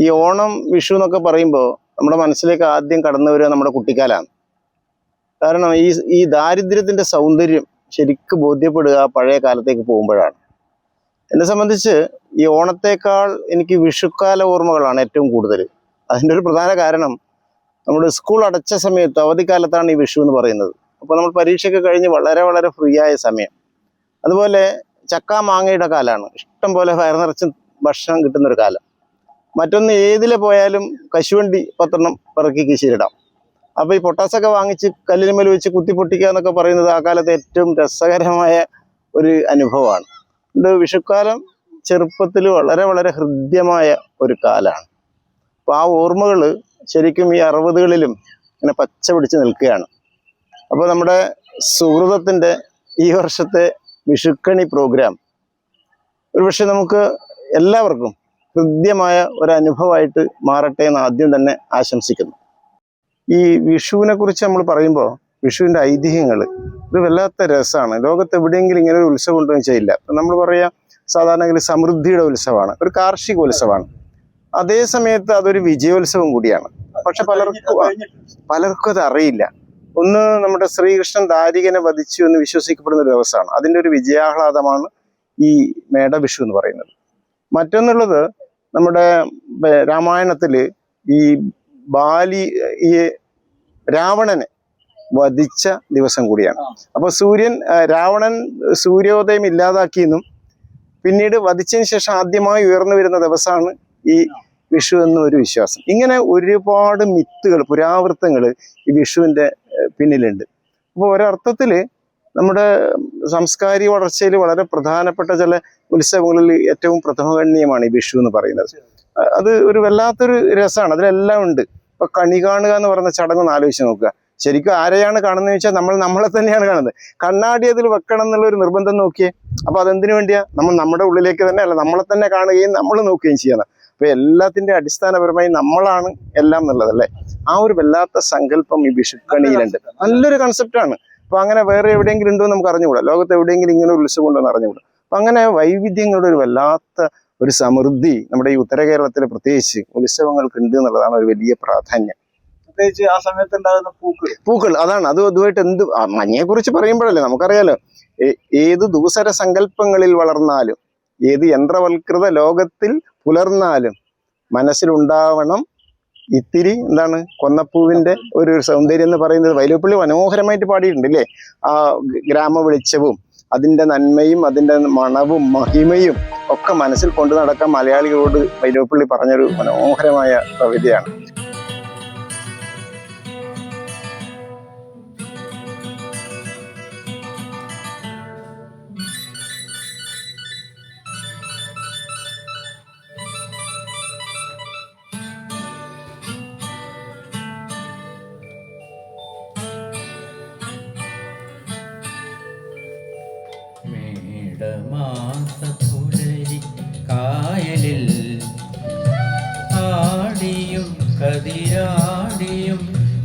ഈ ഓണം വിഷു എന്നൊക്കെ പറയുമ്പോൾ നമ്മുടെ മനസ്സിലേക്ക് ആദ്യം കടന്നു വരിക നമ്മുടെ കുട്ടിക്കാലാണ്. കാരണം ഈ ദാരിദ്ര്യത്തിന്റെ സൗന്ദര്യം ശരിക്കും ബോധ്യപ്പെടുക പഴയ കാലത്തേക്ക് പോകുമ്പോഴാണ്. എന്നെ സംബന്ധിച്ച് ഈ ഓണത്തേക്കാൾ എനിക്ക് വിഷുക്കാല ഓർമ്മകളാണ് ഏറ്റവും കൂടുതൽ. അതിൻ്റെ ഒരു പ്രധാന കാരണം നമ്മുടെ സ്കൂൾ അടച്ച സമയത്ത് അവധിക്കാലത്താണ് ഈ വിഷു എന്ന് പറയുന്നത്. അപ്പോൾ നമ്മൾ പരീക്ഷയൊക്കെ കഴിഞ്ഞ് വളരെ വളരെ ഫ്രീ ആയ സമയം. അതുപോലെ ചക്ക മാങ്ങയുടെ കാലമാണ്. ഇഷ്ടം പോലെ വയർ നിറച്ച് ഭക്ഷണം കിട്ടുന്നൊരു കാലം. മറ്റൊന്ന് ഏതിലെ പോയാലും കശുവണ്ടി 10 പിറക്കി കീശയിലിടാം. അപ്പോൾ ഈ പൊട്ടാസൊക്കെ വാങ്ങിച്ച് കല്ലിനുമേൽ വെച്ച് കുത്തിപ്പൊട്ടിക്കുക എന്നൊക്കെ പറയുന്നത് ആ കാലത്ത് ഏറ്റവും രസകരമായ ഒരു അനുഭവമാണ്. ഇത് വിഷുക്കാലം ചെറുപ്പത്തിൽ വളരെ വളരെ ഹൃദ്യമായ ഒരു കാലമാണ്. അപ്പോൾ ആ ഓർമ്മകൾ ശരിക്കും ഈ 60കളിലും ഇങ്ങനെ പച്ച പിടിച്ച് നിൽക്കുകയാണ്. അപ്പോൾ നമ്മുടെ സുഹൃതത്തിൻ്റെ ഈ വർഷത്തെ വിഷുക്കണി പ്രോഗ്രാം ഒരുപക്ഷെ നമുക്ക് എല്ലാവർക്കും ഹൃദ്യമായ ഒരനുഭവമായിട്ട് മാറട്ടെ എന്ന് ആദ്യം തന്നെ ആശംസിക്കുന്നു. ഈ വിഷുവിനെ കുറിച്ച് നമ്മൾ പറയുമ്പോൾ വിഷുവിൻ്റെ ഐതിഹ്യങ്ങൾ ഇത് വല്ലാത്ത രസമാണ്. ലോകത്ത് എവിടെയെങ്കിലും ഇങ്ങനെ ഒരു ഉത്സവം ഉണ്ടോ എന്ന് വെച്ചാൽ ഇല്ല. നമ്മൾ പറയാ സാധാരണ സമൃദ്ധിയുടെ ഉത്സവമാണ്, ഒരു കാർഷിക ഉത്സവമാണ്. അതേ സമയത്ത് അതൊരു വിജയോത്സവം കൂടിയാണ്. പക്ഷെ പലർക്കും അത് അറിയില്ല. ഒന്ന്, നമ്മുടെ ശ്രീകൃഷ്ണൻ ദാരികനെ വധിച്ചു എന്ന് വിശ്വസിക്കപ്പെടുന്ന ഒരു ദിവസമാണ്. അതിൻ്റെ ഒരു വിജയാഹ്ലാദമാണ് ഈ മേടവിഷു എന്ന് പറയുന്നത്. മറ്റൊന്നുള്ളത്, നമ്മുടെ രാമായണത്തിൽ ഈ ഈ രാവണനെ വധിച്ച ദിവസം കൂടിയാണ്. അപ്പൊ രാവണൻ സൂര്യോദയം ഇല്ലാതാക്കിയെന്നും പിന്നീട് വധിച്ചതിന് ശേഷം ആദ്യമായി ഉയർന്നു വരുന്ന ദിവസമാണ് ഈ വിഷു എന്നൊരു വിശ്വാസം. ഇങ്ങനെ ഒരുപാട് മിത്തുകൾ, പുരാവൃത്തങ്ങൾ ഈ വിഷുവിൻ്റെ പിന്നിലുണ്ട്. അപ്പോൾ ഒരർത്ഥത്തിൽ നമ്മുടെ സാംസ്കാരിക വളർച്ചയിൽ വളരെ പ്രധാനപ്പെട്ട ചില ഉത്സവങ്ങളിൽ ഏറ്റവും പ്രഥമഗണ്യമാണ് ഈ വിഷു എന്ന് പറയുന്നത്. അത് ഒരു വല്ലാത്തൊരു രസമാണ്, അതിലെല്ലാം ഉണ്ട്. ഇപ്പൊ കണി കാണുക എന്ന് പറയുന്ന ചടങ്ങൊന്ന് ആലോചിച്ച് നോക്കുക. ശരിക്കും ആരെയാണ് കാണുന്നത് വെച്ചാൽ നമ്മളെ തന്നെയാണ് കാണുന്നത്. കണ്ണാടി അതിൽ വെക്കണം എന്നുള്ളൊരു നിർബന്ധം നോക്കിയേ. അപ്പൊ അതെന്തിനു വേണ്ടിയാ? നമ്മുടെ ഉള്ളിലേക്ക് തന്നെ അല്ല, നമ്മളെ തന്നെ കാണുകയും നമ്മൾ നോക്കുകയും ചെയ്യണം. അപ്പൊ എല്ലാത്തിന്റെ അടിസ്ഥാനപരമായി നമ്മളാണ് എല്ലാം എന്നുള്ളതല്ലേ. ആ ഒരു വല്ലാത്ത സങ്കല്പം ഈ വിഷുക്കണിയിലുണ്ട്. നല്ലൊരു കൺസെപ്റ്റാണ്. അപ്പൊ അങ്ങനെ വേറെ എവിടെയെങ്കിലും ഉണ്ടോ എന്ന് നമുക്ക് അറിഞ്ഞുകൂടാ. ലോകത്ത് എവിടെയെങ്കിലും ഇങ്ങനെ ഒരു ഉത്സവം ഉണ്ടോ എന്ന് അറിഞ്ഞുകൂടാ. അപ്പൊ അങ്ങനെ വൈവിധ്യങ്ങളുടെ ഒരു വല്ലാത്ത ഒരു സമൃദ്ധി നമ്മുടെ ഈ ഉത്തര കേരളത്തിൽ പ്രത്യേകിച്ച് ഉത്സവങ്ങൾക്ക് ഉണ്ട് എന്നുള്ളതാണ് ഒരു വലിയ പ്രാധാന്യം. പ്രത്യേകിച്ച് ആ സമയത്ത് ഉണ്ടാകുന്ന പൂക്കൾ അതാണ്. അതുമായിട്ട് എന്ത് മഞ്ഞയെ കുറിച്ച് പറയുമ്പോഴല്ലേ നമുക്കറിയാലോ, ഏത് ദൂസര സങ്കല്പങ്ങളിൽ വളർന്നാലും, ഏത് യന്ത്രവൽകൃത ലോകത്തിൽ പുലർന്നാലും മനസ്സിലുണ്ടാവണം ഇത്തിരി കൊന്നപ്പൂവിന്റെ ഒരു സൗന്ദര്യം എന്ന് പറയുന്നത് വൈലോപ്പിള്ളി മനോഹരമായിട്ട് പാടിയിട്ടുണ്ട് അല്ലേ. ആ ഗ്രാമ വെളിച്ചവും അതിന്റെ നന്മയും അതിന്റെ മണവും മഹിമയും ഒക്കെ മനസ്സിൽ കൊണ്ടു നടക്കാൻ മലയാളികളോട് വൈലോപ്പിള്ളി പറഞ്ഞൊരു മനോഹരമായ കവിതയാണ്. മാസപ്പുലരി കായലിൽ ആടിയും കതിരാടിയും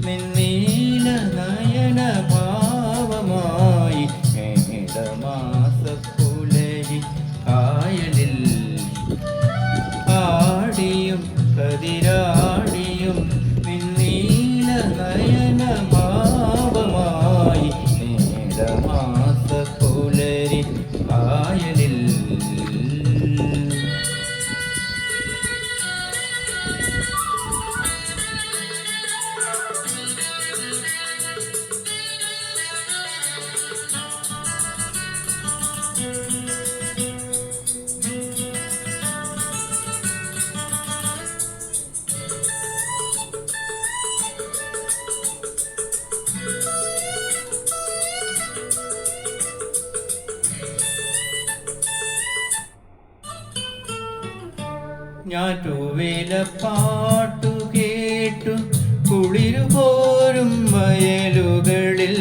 നിന്നീല നയന ഭാവമായി. മേടമാസപ്പുലരി കായലിൽ ആടിയും കതിരാടിയും നിന്നീല നയന ഭാവമായി. മേടമാസപ്പുലരി കായലിൽ ഞാറ്റുവേല പാട്ടു കേട്ടു കുളിരുപോരും വയലുകളിൽ.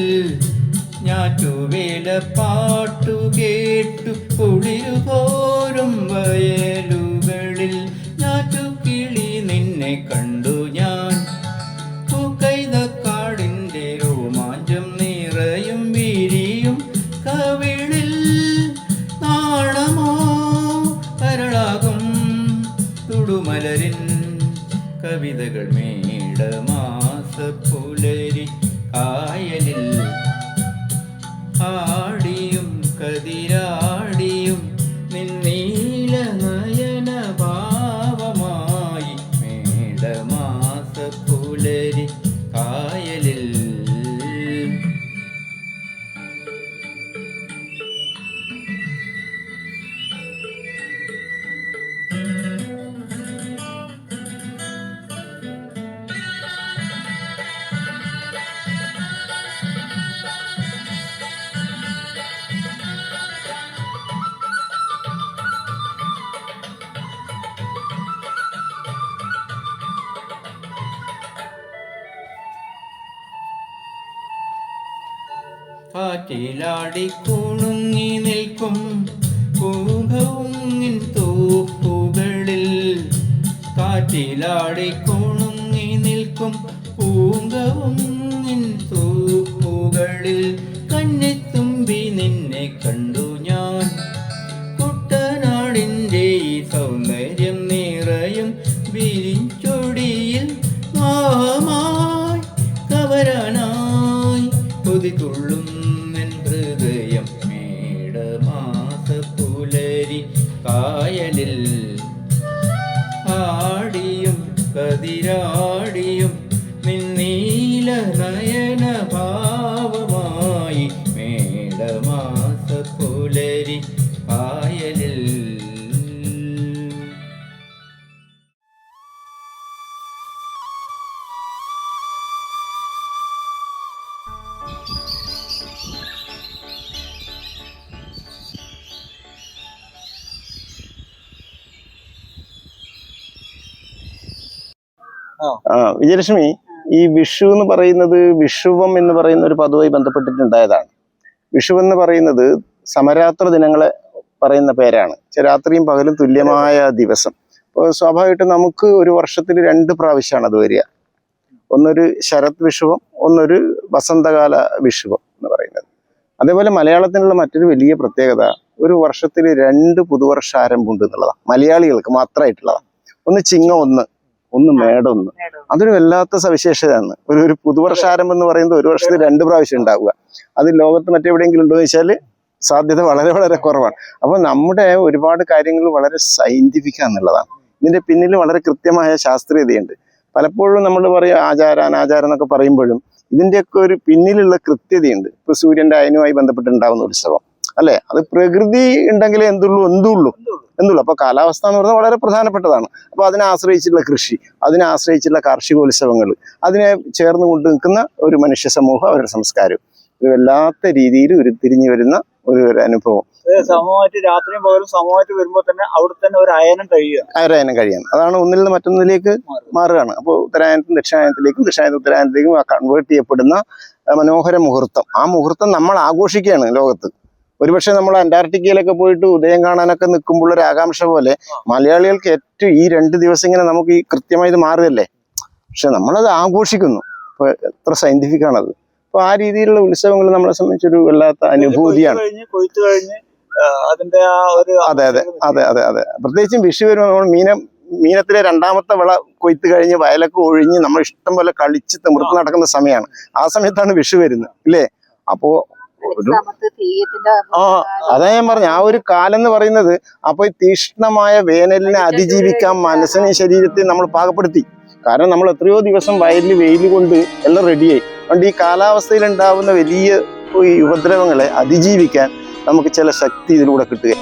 ഞാറ്റുവേല പാട്ടു കേട്ടു കുളിരുപോരും വയലുകളിൽ. ഞാറ്റുകിളി നിന്നെ കണ്ടു ഞാൻ. പൂക്കൈതക്കാടിൻ്റെ രോമാഞ്ചം നിറയും വിരിയും കവിളിൽ. നാണമോ കരളാകും തുടുമലരിൻ കവിതകൾ മേടമാസ പുലരി കായലിൽ ആടിയും കതിരാടിയും നിന്നീല നയന ഭാവമായി മേടമാസ പുലരി കായലിൽ. കാറ്റിലാടി കുണുങ്ങി നിൽക്കും പൂങ്കവുങ്ങിൻ തൂപ്പുകളിൽ, കാറ്റിലാടി കുണുങ്ങി നിൽക്കും പൂങ്കവുങ്ങിൻ തൂപ്പുകളിൽ കണ്ണെത്തുമ്പി നിന്നെ കണ്ടു ഞാൻ. കുട്ടനാടിൻ്റെ ഈ സൗന്ദര്യം നിറയും വിരിച്ചൊടിയിൽ മാമായി കവരാനായി കൊതിതുള്ളും ഹൃദയം മേടമാസ പുലരി കായലിൽ ആടിയും കതിരാടിയും നിന്നീല നയന ഭാവമായി മേടമാസ പുലരി കായലിൽ. വിജയലക്ഷ്മി, ഈ വിഷു എന്ന് പറയുന്നത് വിഷുവം എന്ന് പറയുന്ന ഒരു പദവുമായി ബന്ധപ്പെട്ടിട്ടുണ്ടായതാണ്. വിഷു എന്ന് പറയുന്നത് സമരാത്ര ദിനങ്ങളെ പറയുന്ന പേരാണ്. രാത്രിയും പകലും തുല്യമായ ദിവസം. അപ്പോൾ സ്വാഭാവികമായിട്ടും നമുക്ക് ഒരു വർഷത്തിൽ 2 പ്രാവശ്യമാണ് അത് വരിക. ഒന്നൊരു ശരത് വിഷുവം, ഒന്നൊരു വസന്തകാല വിഷുവം എന്ന് പറയുന്നത്. അതേപോലെ മലയാളത്തിനുള്ള മറ്റൊരു വലിയ പ്രത്യേകത, ഒരു വർഷത്തിൽ 2 പുതുവർഷ ആരംഭമുണ്ട് എന്നുള്ളതാണ്. മലയാളികൾക്ക് മാത്രമായിട്ടുള്ളതാണ്. ഒന്ന് ചിങ്ങം, ഒന്ന് മേടം. അതൊരു വല്ലാത്ത സവിശേഷതയാണ്. ഒരു പുതുവർഷാരംഭം എന്ന് പറയുന്നത് ഒരു വർഷത്തിൽ 2 പ്രാവശ്യം ഉണ്ടാവുക. അത് ലോകത്ത് മറ്റെവിടെയെങ്കിലും ഉണ്ടോ എന്ന് വെച്ചാൽ സാധ്യത വളരെ വളരെ കുറവാണ്. അപ്പോൾ നമ്മുടെ ഒരുപാട് കാര്യങ്ങൾ വളരെ സയന്റിഫിക് എന്നുള്ളതാണ്. ഇതിന്റെ പിന്നിൽ വളരെ കൃത്യമായ ശാസ്ത്രീയതയുണ്ട്. പലപ്പോഴും നമ്മൾ പറയും ആചാരം അനാചാരം എന്നൊക്കെ പറയുമ്പോഴും ഇതിന്റെയൊക്കെ ഒരു പിന്നിലുള്ള കൃത്യതയുണ്ട്. ഇപ്പൊ സൂര്യന്റെ അയനുമായി ബന്ധപ്പെട്ടുണ്ടാവുന്ന ഉത്സവം അല്ലെ, അത് പ്രകൃതി ഉണ്ടെങ്കിലേ എന്തുള്ളൂ. അപ്പൊ കാലാവസ്ഥ എന്ന് പറഞ്ഞാൽ വളരെ പ്രധാനപ്പെട്ടതാണ്. അപ്പൊ അതിനെ ആശ്രയിച്ചുള്ള കൃഷി, അതിനെ ആശ്രയിച്ചുള്ള കാർഷികോത്സവങ്ങൾ, അതിനെ ചേർന്ന് കൊണ്ട് നിൽക്കുന്ന ഒരു മനുഷ്യ സമൂഹം, അവരുടെ സംസ്കാരം, ഒരു വല്ലാത്ത രീതിയിൽ ഉരുത്തിരിഞ്ഞു വരുന്ന ഒരു അനുഭവം. സമൂഹമായിട്ട് രാത്രിയും പകലും സമൂഹമായിട്ട് വരുമ്പോൾ തന്നെ അവിടെ തന്നെ ഒരു അയനം കഴിയാണ്. അതാണ് ഒന്നിൽ നിന്ന് മറ്റൊന്നിലേക്ക് മാറുകയാണ്. അപ്പോൾ ഉത്തരായനത്തും ദക്ഷിണായനത്തിലേക്കും, ദക്ഷിണായനത്തും ഉത്തരായനത്തിലേക്കും കൺവേർട്ട് ചെയ്യപ്പെടുന്ന മനോഹര മുഹൂർത്തം. ആ മുഹൂർത്തം നമ്മൾ ആഘോഷിക്കുകയാണ് ലോകത്ത്. ഒരുപക്ഷെ നമ്മൾ അന്റാർട്ടിക്കയിലൊക്കെ പോയിട്ട് ഉദയം കാണാനൊക്കെ നിൽക്കുമ്പോൾ ഒരു ആകാംക്ഷ പോലെ മലയാളികൾക്ക് ഏറ്റവും ഈ 2 ദിവസം ഇങ്ങനെ നമുക്ക് ഈ കൃത്യമായി ഇത് മാറുകയല്ലേ, പക്ഷെ നമ്മളത് ആഘോഷിക്കുന്നു. അപ്പൊ എത്ര സയന്റിഫിക് ആണത്. അപ്പൊ ആ രീതിയിലുള്ള ഉത്സവങ്ങൾ നമ്മളെ സംബന്ധിച്ചൊരു വല്ലാത്ത അനുഭൂതിയാണ്. അതെ. പ്രത്യേകിച്ചും വിഷു വരുമ്പോൾ നമ്മൾ മീനത്തിലെ 2ാമത്തെ വിള കൊയ്ത്ത് കഴിഞ്ഞ് വയലൊക്കെ ഒഴിഞ്ഞ് നമ്മൾ ഇഷ്ടം പോലെ കളിച്ച് തിമിർത്ത് നടക്കുന്ന സമയമാണ്. ആ സമയത്താണ് വിഷു വരുന്നത് ഇല്ലേ. അപ്പോ അതാ ഞാൻ പറഞ്ഞു, ആ ഒരു കാലം എന്ന് പറയുന്നത് അപ്പൊ ഈ തീക്ഷ്ണമായ വേനലിനെ അതിജീവിക്കാൻ മനസ്സിനെ ശരീരത്തെ നമ്മൾ പാകപ്പെടുത്തി. കാരണം നമ്മൾ എത്രയോ ദിവസം വയലിൽ വെയിൽ കൊണ്ട് എല്ലാം റെഡിയായി. അതുകൊണ്ട് ഈ കാലാവസ്ഥയിൽ ഉണ്ടാവുന്ന വലിയ ഈ ഉപദ്രവങ്ങളെ അതിജീവിക്കാൻ നമുക്ക് ചില ശക്തി ഇതിലൂടെ കിട്ടുക.